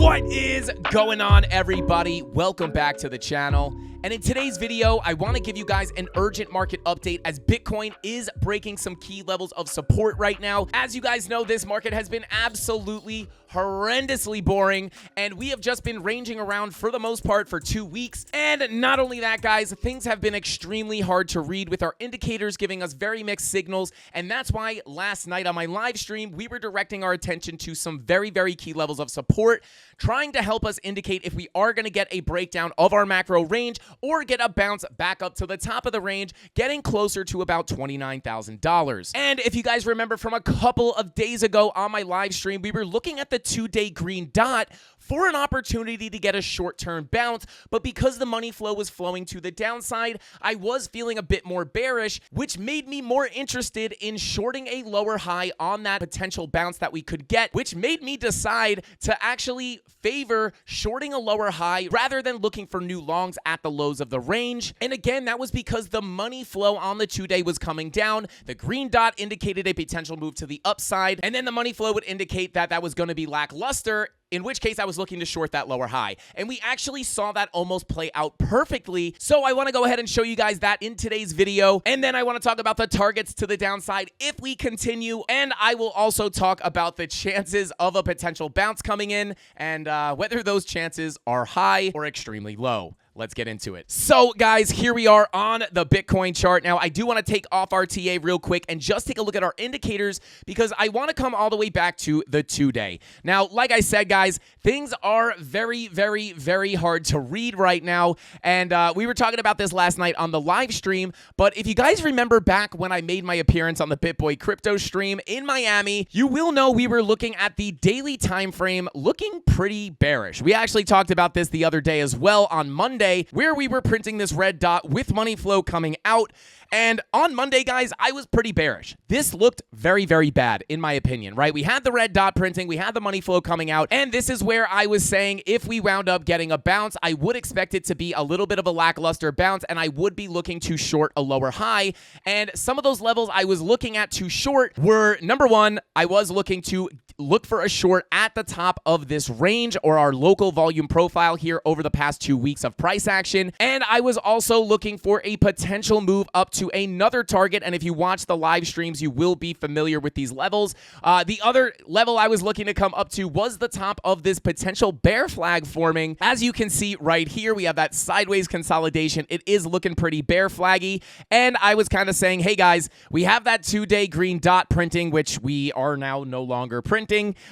What is going on, everybody? Welcome back to the channel. And in today's video, I want to give you guys an urgent market update as Bitcoin is breaking some key levels of support right now. As you guys know, this market has been absolutely horrendously boring, and we have just been ranging around for the most part for 2 weeks. And not only that, guys, things have been extremely hard to read with our indicators giving us very mixed signals. And that's why last night on my live stream, we were directing our attention to some very, very key levels of support, trying to help us indicate if we are going to get a breakdown of our macro range or get a bounce back up to the top of the range, getting closer to about $29,000. And if you guys remember from a couple of days ago on my live stream, we were looking at the 2-day green dot for an opportunity to get a short-term bounce, but because the money flow was flowing to the downside, I was feeling a bit more bearish, which made me more interested in shorting a lower high on that potential bounce that we could get, which made me decide to actually favor shorting a lower high rather than looking for new longs at the lows of the range. And again, that was because the money flow on the 2-day was coming down. The green dot indicated a potential move to the upside, and then the money flow would indicate that that was going to be lackluster, in which case I was looking to short that lower high. And we actually saw that almost play out perfectly. So I want to go ahead and show you guys that in today's video. And then I want to talk about the targets to the downside if we continue. And I will also talk about the chances of a potential bounce coming in and whether those chances are high or extremely low. Let's get into it. So, guys, here we are on the Bitcoin chart. Now, I do want to take off our TA real quick and just take a look at our indicators because I want to come all the way back to the 2-day. Now, like I said, guys, things are very, very, very hard to read right now. And we were talking about this last night on the live stream. But if you guys remember back when I made my appearance on the BitBoy crypto stream in Miami, you will know we were looking at the daily time frame looking pretty bearish. We actually talked about this the other day as well on Monday, where we were printing this red dot with money flow coming out. And on Monday, guys, I was pretty bearish. This looked very, very bad, in my opinion, right? We had the red dot printing, we had the money flow coming out, and this is where I was saying if we wound up getting a bounce, I would expect it to be a little bit of a lackluster bounce, and I would be looking to short a lower high. And some of those levels I was looking at to short were, number one, I was looking to look for a short at the top of this range or our local volume profile here over the past 2 weeks of price action. And I was also looking for a potential move up to another target. And if you watch the live streams, you will be familiar with these levels. The other level I was looking to come up to was the top of this potential bear flag forming. As you can see right here, we have that sideways consolidation. It is looking pretty bear flaggy. And I was kind of saying, hey guys, we have that 2-day green dot printing, which we are now no longer printing.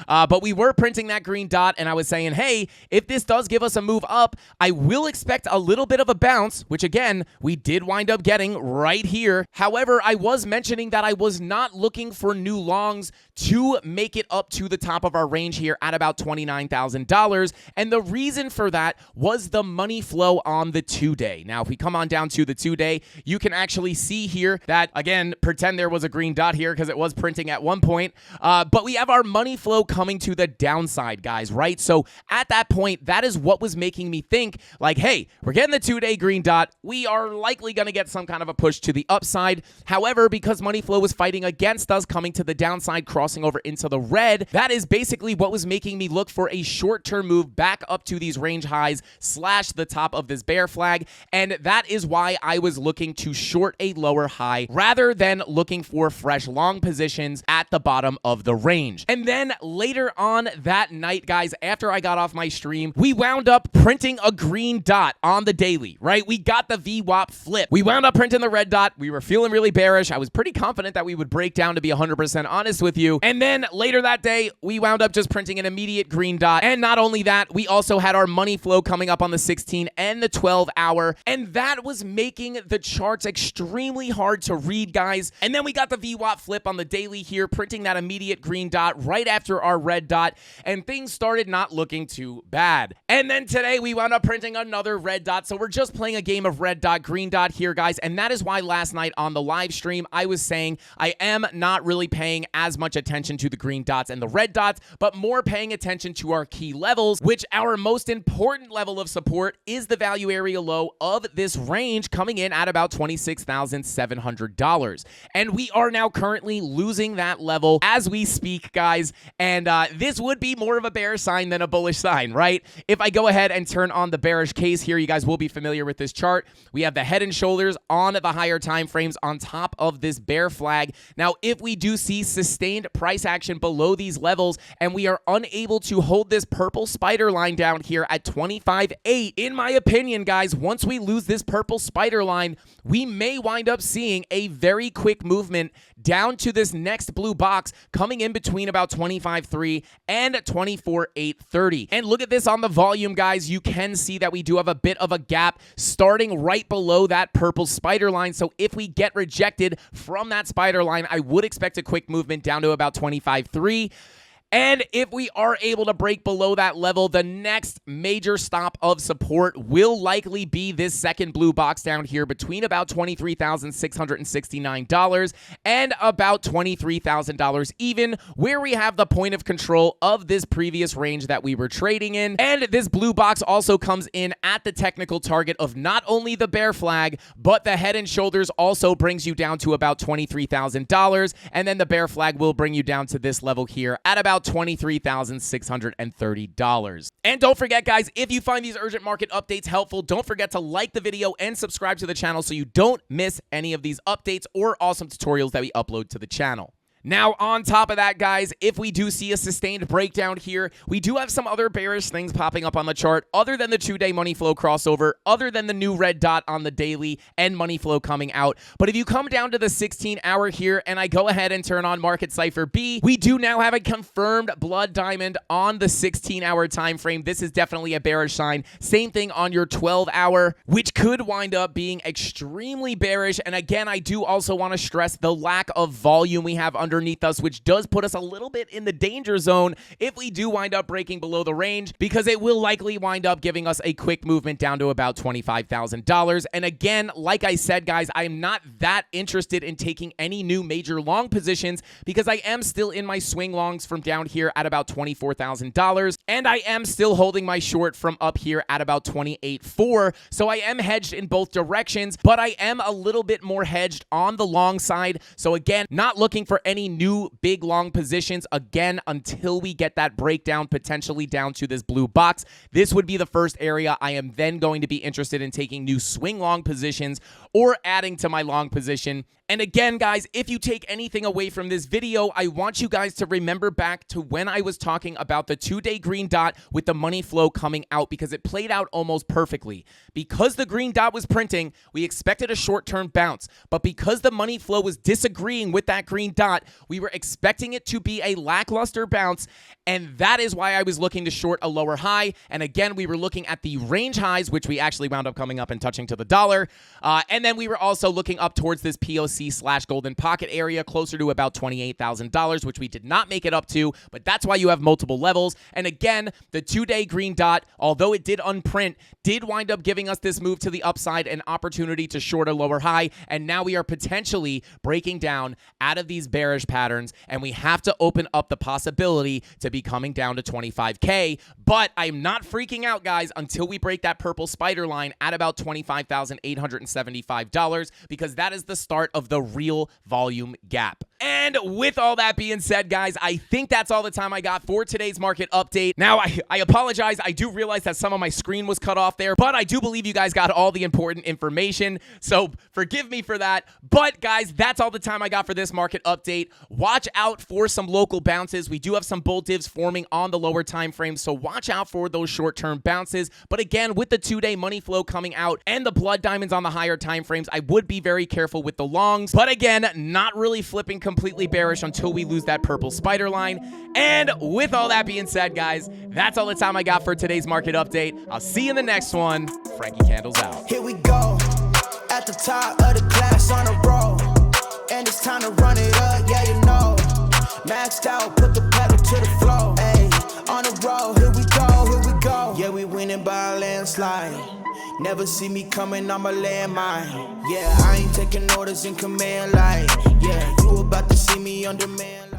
But we were printing that green dot, and I was saying, hey, if this does give us a move up, I will expect a little bit of a bounce, which again, we did wind up getting right here. However, I was mentioning that I was not looking for new longs to make it up to the top of our range here at about $29,000. And the reason for that was the money flow on the 2-day. Now, if we come on down to the 2-day, you can actually see here that, again, pretend there was a green dot here because it was printing at one point. But we have our money flow coming to the downside, guys, right? So at that point, that is what was making me think like, hey, we're getting the 2-day green dot. We are likely going to get some kind of a push to the upside. However, because money flow was fighting against us coming to the downside, crossing over into the red, that is basically what was making me look for a short-term move back up to these range highs / the top of this bear flag. And that is why I was looking to short a lower high rather than looking for fresh long positions at the bottom of the range. And then later on that night, guys, after I got off my stream, we wound up printing a green dot on the daily, right? We got the VWAP flip. We wound up printing the red dot. We were feeling really bearish. I was pretty confident that we would break down, to be 100% honest with you. And then later that day, we wound up just printing an immediate green dot. And not only that, we also had our money flow coming up on the 16 and the 12 hour. And that was making the charts extremely hard to read, guys. And then we got the VWAP flip on the daily here, printing that immediate green dot right after our red dot. And things started not looking too bad. And then today, we wound up printing another red dot. So we're just playing a game of red dot, green dot here, guys. And that is why last night on the live stream, I was saying I am not really paying as much attention to the green dots and the red dots, but more paying attention to our key levels, which our most important level of support is the value area low of this range coming in at about $26,700. And we are now currently losing that level as we speak, guys. And this would be more of a bear sign than a bullish sign, right? If I go ahead and turn on the bearish case here, you guys will be familiar with this chart. We have the head and shoulders on the higher time frames on top of this bear flag. Now, if we do see sustained price action below these levels and we are unable to hold this purple spider line down here at 25.8, in my opinion, guys, once we lose this purple spider line, we may wind up seeing a very quick movement down to this next blue box coming in between about 25.3 and 24.830. And look at this on the volume, guys. You can see that we do have a bit of a gap starting right below that purple spider line. So if we get rejected from that spider line, I would expect a quick movement down to about 25.3. And if we are able to break below that level, the next major stop of support will likely be this second blue box down here between about $23,669 and about $23,000 even, where we have the point of control of this previous range that we were trading in. And this blue box also comes in at the technical target of not only the bear flag, but the head and shoulders also brings you down to about $23,000. And then the bear flag will bring you down to this level here at about $23,630. And don't forget, guys, if you find these urgent market updates helpful, don't forget to like the video and subscribe to the channel so you don't miss any of these updates or awesome tutorials that we upload to the channel. Now, on top of that, guys, if we do see a sustained breakdown here, we do have some other bearish things popping up on the chart other than the 2-day money flow crossover, other than the new red dot on the daily and money flow coming out. But if you come down to the 16-hour here and I go ahead and turn on Market Cipher B, we do now have a confirmed blood diamond on the 16-hour time frame. This is definitely a bearish sign. Same thing on your 12-hour, which could wind up being extremely bearish. And again, I do also want to stress the lack of volume we have underneath us, which does put us a little bit in the danger zone if we do wind up breaking below the range, because it will likely wind up giving us a quick movement down to about $25,000. And again, like I said, guys, I'm not that interested in taking any new major long positions because I am still in my swing longs from down here at about $24,000, and I am still holding my short from up here at about 28.4. So I am hedged in both directions, but I am a little bit more hedged on the long side. So again, not looking for any new big long positions again until we get that breakdown potentially down to this blue box. This would be the first area I am then going to be interested in taking new swing long positions or adding to my long position. And again, guys, if you take anything away from this video, I want you guys to remember back to when I was talking about the 2-day green dot with the money flow coming out, because it played out almost perfectly. Because the green dot was printing, we expected a short-term bounce. But because the money flow was disagreeing with that green dot, we were expecting it to be a lackluster bounce. And that is why I was looking to short a lower high. And again, we were looking at the range highs, which we actually wound up coming up and touching to the dollar. And then we were also looking up towards this POC/golden pocket area closer to about $28,000, which we did not make it up to, but that's why you have multiple levels. And again, the 2-day green dot, although it did unprint, did wind up giving us this move to the upside, an opportunity to short a lower high. And now we are potentially breaking down out of these bearish patterns, and we have to open up the possibility to be coming down to 25K. But I'm not freaking out, guys, until we break that purple spider line at about $25,875, because that is the start of the real volume gap. And with all that being said, guys, I think that's all the time I got for today's market update. Now, I apologize. I do realize that some of my screen was cut off there, but I do believe you guys got all the important information, so forgive me for that. But, guys, that's all the time I got for this market update. Watch out for some local bounces. We do have some bull divs forming on the lower time frame, so watch out for those short-term bounces. But again, with the 2-day money flow coming out and the blood diamonds on the higher time frames, I would be very careful with the longs. But again, not really flipping completely bearish until we lose that purple spider line. And with all that being said, guys, that's all the time I got for today's market update. I'll see you in the next one. Frankie Candles out. Here we go, at the top of the class on a roll, and it's time to run it up, yeah, you know. Maxed out, put the pedal to the floor, ayy, on the road, here we go, yeah, we winning by a landslide. Never see me coming, I'm a landmine. Yeah, I ain't taking orders in command like, yeah, you about to see me on demand.